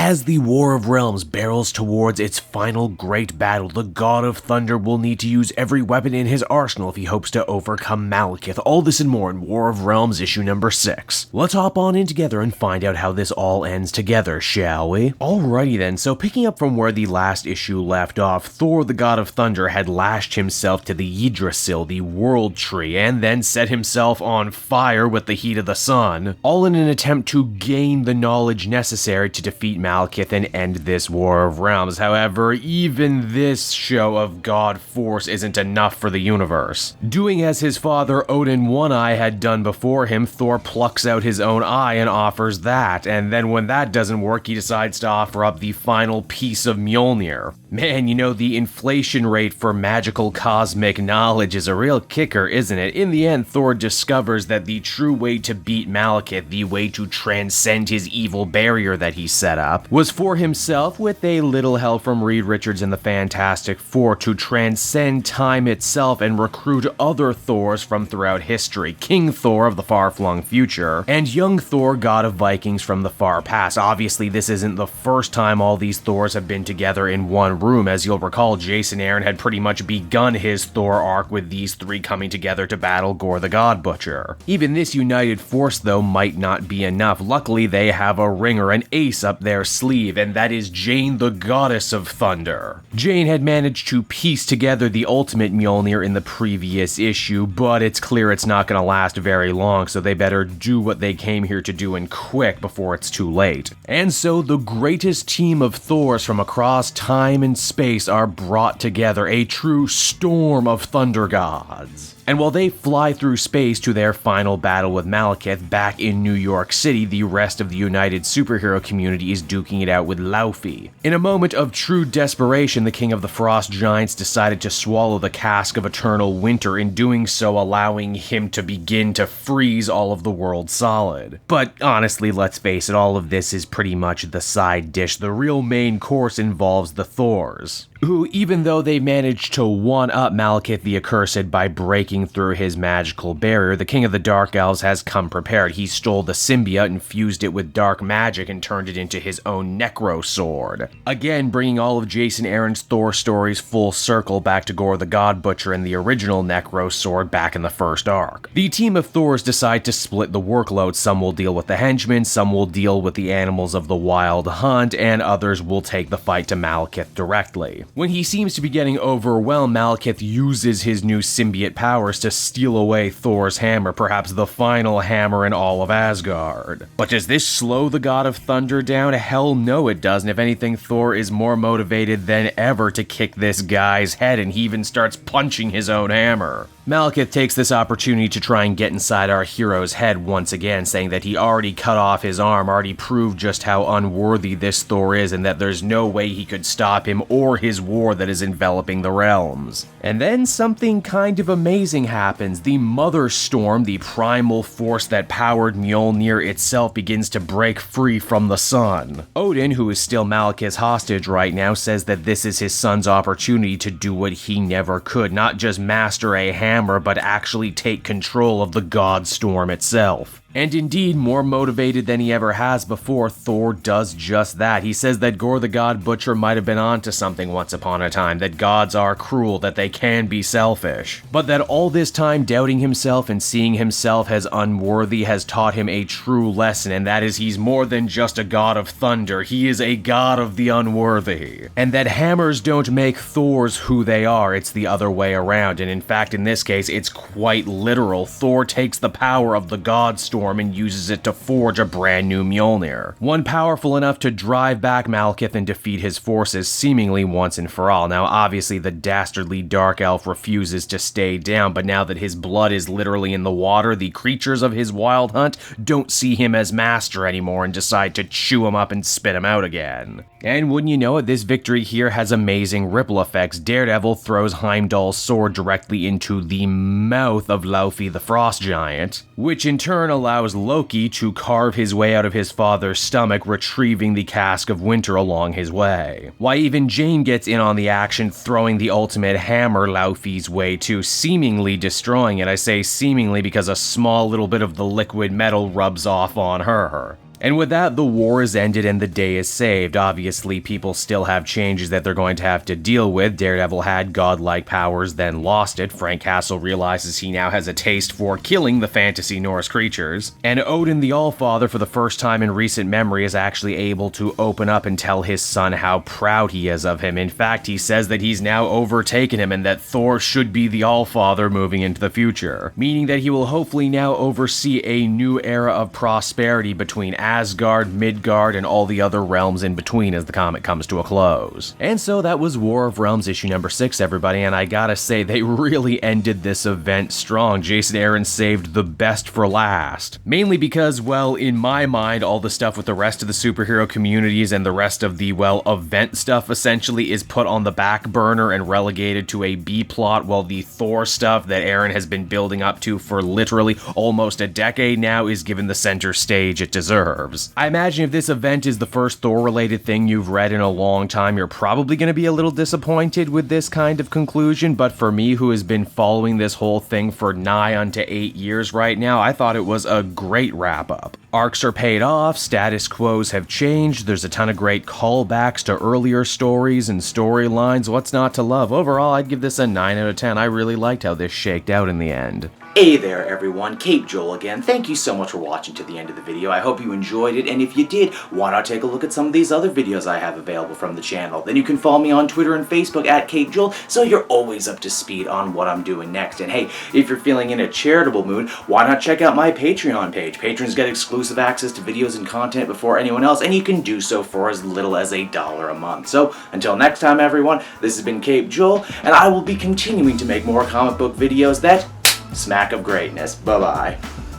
As the War of Realms barrels towards its final great battle, the God of Thunder will need to use every weapon in his arsenal if he hopes to overcome Malekith. All this and more in War of Realms issue number 6. Let's hop on in together and find out how this all ends together, shall we? Alrighty then, so picking up from where the last issue left off, Thor the God of Thunder had lashed himself to the Yggdrasil, the World Tree, and then set himself on fire with the heat of the sun, all in an attempt to gain the knowledge necessary to defeat Malekith and end this War of Realms. However, even this show of god force isn't enough for the universe. Doing as his father Odin One Eye had done before him, Thor plucks out his own eye and offers that, and then when that doesn't work, he decides to offer up the final piece of Mjolnir. Man, you know, the inflation rate for magical cosmic knowledge is a real kicker, isn't it? In the end, Thor discovers that the true way to beat Malekith, the way to transcend his evil barrier that he set up, was for himself, with a little help from Reed Richards and the Fantastic Four, to transcend time itself and recruit other Thors from throughout history. King Thor of the far-flung future, and young Thor, god of Vikings from the far past. Obviously, this isn't the first time all these Thors have been together in one room. As you'll recall, Jason Aaron had pretty much begun his Thor arc with these three coming together to battle Gorr the God Butcher. Even this united force, though, might not be enough. Luckily, they have a ringer, an ace up their sleeve, and that is Jane, the Goddess of Thunder. Jane had managed to piece together the ultimate Mjolnir in the previous issue, but it's clear it's not going to last very long, so they better do what they came here to do and quick before it's too late. And so the greatest team of Thors from across time and space are brought together, a true storm of thunder gods. And while they fly through space to their final battle with Malekith back in New York City, the rest of the united superhero community is duking it out with Laufey. In a moment of true desperation, the King of the Frost Giants decided to swallow the cask of eternal winter, in doing so allowing him to begin to freeze all of the world solid. But honestly, let's face it, all of this is pretty much the side dish. The real main course involves the Thors, who, even though they managed to one-up Malekith the Accursed by breaking through his magical barrier, the King of the Dark Elves has come prepared. He stole the symbiote and fused it with dark magic and turned it into his own Necro Sword. Again, bringing all of Jason Aaron's Thor stories full circle back to Gorr the God Butcher and the original Necro Sword back in the first arc. The team of Thors decide to split the workload. Some will deal with the henchmen, some will deal with the animals of the wild hunt, and others will take the fight to Malekith directly. When he seems to be getting overwhelmed, Malekith uses his new symbiote powers to steal away Thor's hammer, perhaps the final hammer in all of Asgard. But does this slow the God of Thunder down? Hell no, it doesn't. If anything, Thor is more motivated than ever to kick this guy's head, and he even starts punching his own hammer. Malekith takes this opportunity to try and get inside our hero's head once again, saying that he already cut off his arm, already proved just how unworthy this Thor is, and that there's no way he could stop him or his war that is enveloping the realms. And then something kind of amazing happens. The Mother Storm, the primal force that powered Mjolnir itself, begins to break free from the sun. Odin, who is still Malekith's hostage right now, says that this is his son's opportunity to do what he never could, not just master a hammer, but actually take control of the God Storm itself. And indeed, more motivated than he ever has before, Thor does just that. He says that Gorr the God Butcher might have been onto something once upon a time, that gods are cruel, that they can be selfish, but that all this time doubting himself and seeing himself as unworthy has taught him a true lesson, and that is he's more than just a god of thunder, he is a god of the unworthy. And that hammers don't make Thors who they are, it's the other way around, and in fact in this case it's quite literal. Thor takes the power of the God Storm and uses it to forge a brand new Mjolnir, one powerful enough to drive back Malekith and defeat his forces seemingly once and for all. Now obviously the dastardly Dark Elf refuses to stay down, but now that his blood is literally in the water, the creatures of his wild hunt don't see him as master anymore and decide to chew him up and spit him out again. And wouldn't you know it, this victory here has amazing ripple effects. Daredevil throws Heimdall's sword directly into the mouth of Laufey the Frost Giant, which in turn allows Loki to carve his way out of his father's stomach, retrieving the Cask of Winter along his way. Why, even Jane gets in on the action, throwing the ultimate hammer Laufey's way too, seemingly destroying it. I say seemingly because a small little bit of the liquid metal rubs off on her. And with that, the war is ended and the day is saved. Obviously, people still have changes that they're going to have to deal with. Daredevil had godlike powers, then lost it. Frank Castle realizes he now has a taste for killing the fantasy Norse creatures. And Odin the Allfather, for the first time in recent memory, is actually able to open up and tell his son how proud he is of him. In fact, he says that he's now overtaken him and that Thor should be the Allfather moving into the future, meaning that he will hopefully now oversee a new era of prosperity between Asgard, Midgard, and all the other realms in between as the comic comes to a close. And so that was War of Realms issue number 6, everybody, and I gotta say, they really ended this event strong. Jason Aaron saved the best for last. Mainly because, well, in my mind, all the stuff with the rest of the superhero communities and the rest of the, well, event stuff essentially is put on the back burner and relegated to a B-plot, while the Thor stuff that Aaron has been building up to for literally almost a decade now is given the center stage it deserves. I imagine if this event is the first Thor-related thing you've read in a long time, you're probably going to be a little disappointed with this kind of conclusion, but for me, who has been following this whole thing for nigh unto 8 years right now, I thought it was a great wrap-up. Arcs are paid off, status quos have changed, there's a ton of great callbacks to earlier stories and storylines, what's not to love? Overall, I'd give this a 9 out of 10. I really liked how this shaked out in the end. Hey there everyone, Cape Joel again. Thank you so much for watching to the end of the video. I hope you enjoyed it, and if you did, why not take a look at some of these other videos I have available from the channel. Then you can follow me on Twitter and Facebook at Cape Joel, so you're always up to speed on what I'm doing next. And hey, if you're feeling in a charitable mood, why not check out my Patreon page. Patrons get exclusive access to videos and content before anyone else, and you can do so for as little as $1 a month. So, until next time everyone, this has been Cape Joel, and I will be continuing to make more comic book videos that smack of greatness. Bye-bye.